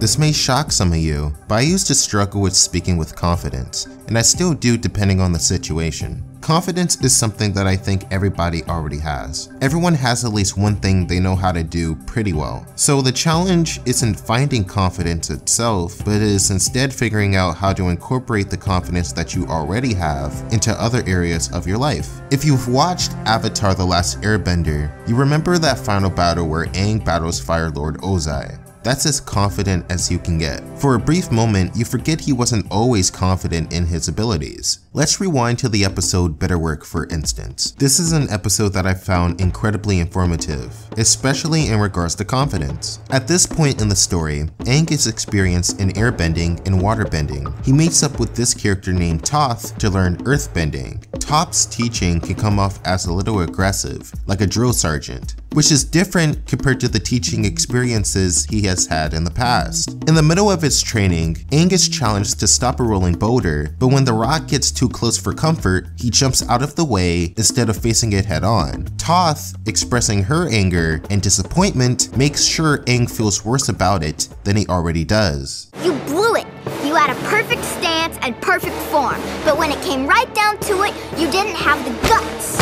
This may shock some of you, but I used to struggle with speaking with confidence, and I still do depending on the situation. Confidence is something that I think everybody already has. Everyone has at least one thing they know how to do pretty well. So the challenge isn't finding confidence itself, but is instead figuring out how to incorporate the confidence that you already have into other areas of your life. If you've watched Avatar: The Last Airbender, you remember that final battle where Aang battles Fire Lord Ozai. That's as confident as you can get. For a brief moment, you forget he wasn't always confident in his abilities. Let's rewind to the episode Better Work, for instance. This is an episode that I found incredibly informative, especially in regards to confidence. At this point in the story, Aang is experienced in airbending and waterbending. He meets up with this character named Toph to learn earthbending. Toph's teaching can come off as a little aggressive, like a drill sergeant, which is different compared to the teaching experiences he has had in the past. In the middle of his training, Aang is challenged to stop a rolling boulder, but when the rock gets too close for comfort, he jumps out of the way instead of facing it head on. Toph, expressing her anger and disappointment, makes sure Aang feels worse about it than he already does. You blew it! You had a perfect stance and perfect form, but when it came right down to it, you didn't have the guts!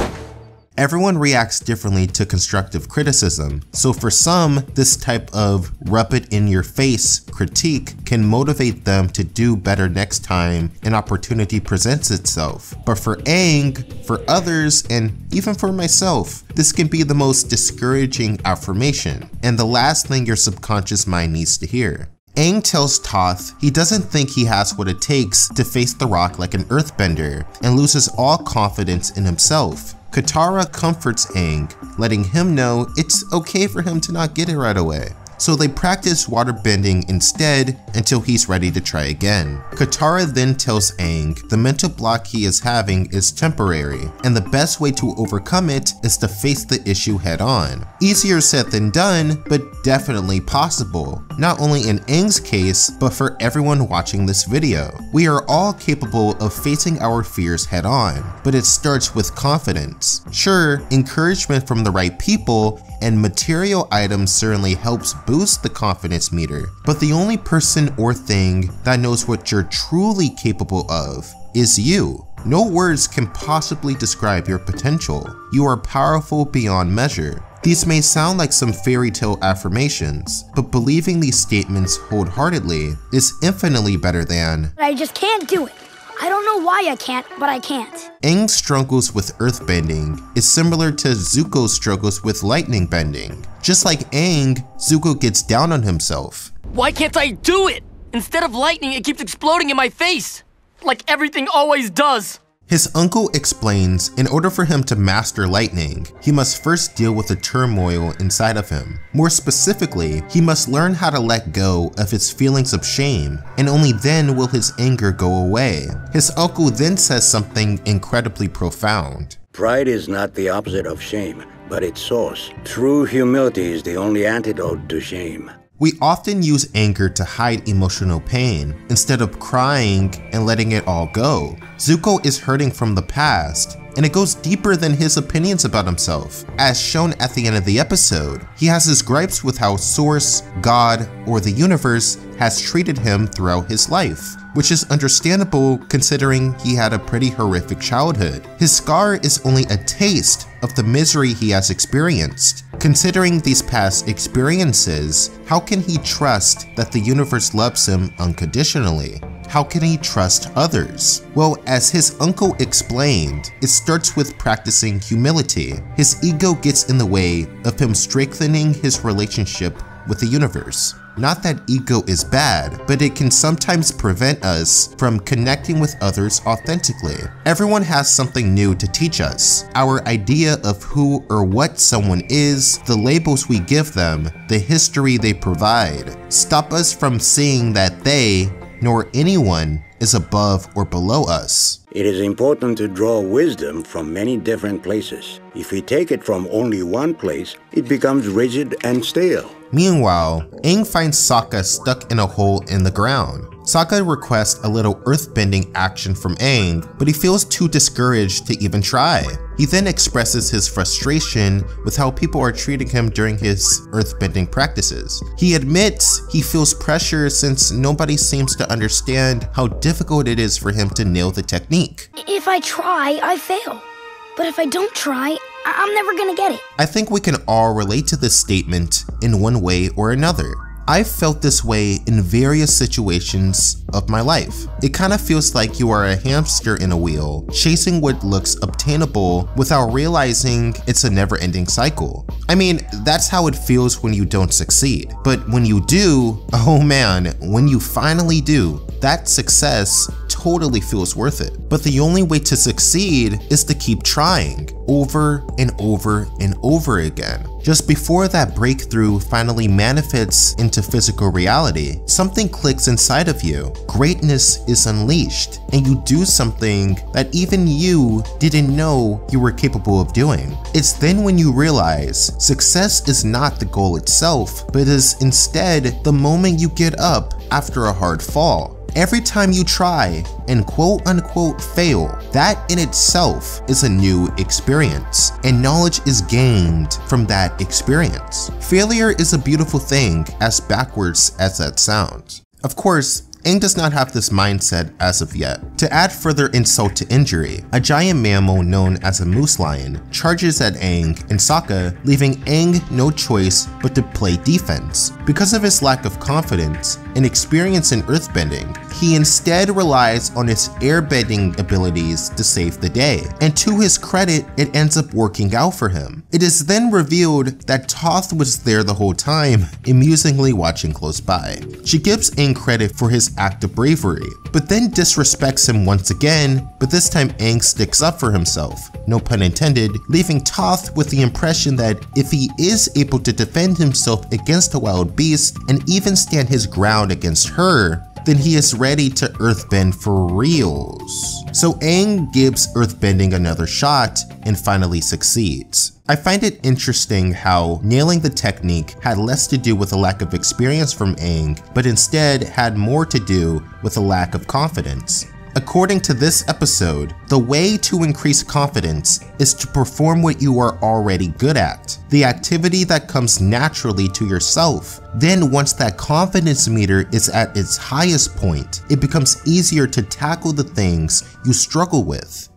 Everyone reacts differently to constructive criticism, so for some, this type of rub-it-in-your-face critique can motivate them to do better next time an opportunity presents itself. But for Aang, for others, and even for myself, this can be the most discouraging affirmation, and the last thing your subconscious mind needs to hear. Aang tells Toph he doesn't think he has what it takes to face the rock like an earthbender, and loses all confidence in himself. Katara comforts Aang, letting him know it's okay for him to not get it right away. So they practice waterbending instead until he's ready to try again. Katara then tells Aang the mental block he is having is temporary, and the best way to overcome it is to face the issue head on. Easier said than done, but definitely possible, not only in Aang's case, but for everyone watching this video. We are all capable of facing our fears head on, but it starts with confidence. Sure, encouragement from the right people and material items certainly helps boost the confidence meter, but the only person or thing that knows what you're truly capable of is you. No words can possibly describe your potential. You are powerful beyond measure. These may sound like some fairy tale affirmations, but believing these statements wholeheartedly is infinitely better than, I just can't do it. I don't know why I can't, but I can't. Aang's struggles with earthbending is similar to Zuko's struggles with lightning bending. Just like Aang, Zuko gets down on himself. Why can't I do it? Instead of lightning, it keeps exploding in my face, like everything always does. His uncle explains in order for him to master lightning, he must first deal with the turmoil inside of him. More specifically, he must learn how to let go of his feelings of shame, and only then will his anger go away. His uncle then says something incredibly profound. Pride is not the opposite of shame, but its source. True humility is the only antidote to shame. We often use anger to hide emotional pain, instead of crying and letting it all go. Zuko is hurting from the past, and it goes deeper than his opinions about himself. As shown at the end of the episode, he has his gripes with how Source, God, or the universe has treated him throughout his life, which is understandable considering he had a pretty horrific childhood. His scar is only a taste of the misery he has experienced. Considering these past experiences, how can he trust that the universe loves him unconditionally? How can he trust others? Well, as his uncle explained, it starts with practicing humility. His ego gets in the way of him strengthening his relationship with the universe. Not that ego is bad, but it can sometimes prevent us from connecting with others authentically. Everyone has something new to teach us. Our idea of who or what someone is, the labels we give them, the history they provide, stop us from seeing that they, nor anyone, is above or below us. It is important to draw wisdom from many different places. If we take it from only one place, it becomes rigid and stale. Meanwhile, Aang finds Sokka stuck in a hole in the ground. Sokka requests a little earthbending action from Aang, but he feels too discouraged to even try. He then expresses his frustration with how people are treating him during his earthbending practices. He admits he feels pressure since nobody seems to understand how difficult it is for him to nail the technique. If I try, I fail. But if I don't try, I'm never gonna get it. I think we can all relate to this statement in one way or another. I've felt this way in various situations of my life. It kind of feels like you are a hamster in a wheel, chasing what looks obtainable without realizing it's a never-ending cycle. I mean, that's how it feels when you don't succeed. But when you do, oh man, when you finally do, that success totally feels worth it. But the only way to succeed is to keep trying over and over and over again. Just before that breakthrough finally manifests into physical reality, something clicks inside of you. Greatness is unleashed, and you do something that even you didn't know you were capable of doing. It's then when you realize success is not the goal itself, but is instead the moment you get up after a hard fall. Every time you try and quote unquote fail, that in itself is a new experience, and knowledge is gained from that experience. Failure is a beautiful thing, as backwards as that sounds. Of course, Aang does not have this mindset as of yet. To add further insult to injury, a giant mammal known as a moose lion charges at Aang and Sokka, leaving Aang no choice but to play defense. Because of his lack of confidence and experience in earthbending, he instead relies on his airbending abilities to save the day, and to his credit, it ends up working out for him. It is then revealed that Toph was there the whole time, amusingly watching close by. She gives Aang credit for his act of bravery, but then disrespects him once again, but this time Aang sticks up for himself, no pun intended, leaving Toph with the impression that if he is able to defend himself against a wild beast and even stand his ground against her, then he is ready to earthbend for reals. So Aang gives earthbending another shot and finally succeeds. I find it interesting how nailing the technique had less to do with a lack of experience from Aang, but instead had more to do with a lack of confidence. According to this episode, the way to increase confidence is to perform what you are already good at, the activity that comes naturally to yourself. Then once that confidence meter is at its highest point, it becomes easier to tackle the things you struggle with.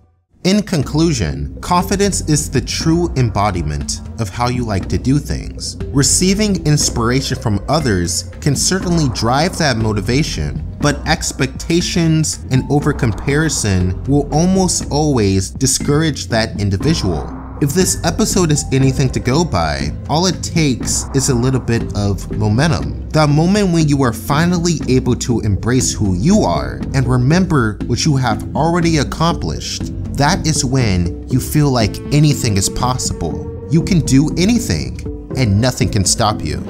In conclusion, confidence is the true embodiment of how you like to do things. Receiving inspiration from others can certainly drive that motivation, but expectations and over-comparison will almost always discourage that individual. If this episode is anything to go by, all it takes is a little bit of momentum. That moment when you are finally able to embrace who you are and remember what you have already accomplished, that is when you feel like anything is possible. You can do anything, and nothing can stop you.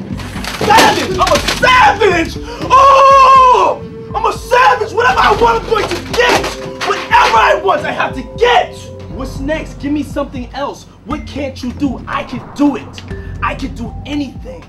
Savage! I'm a savage! Oh! I'm a savage! Whatever I want, I'm going to get! Whatever I want, I have to get! What's next? Give me something else. What can't you do? I can do it. I can do anything.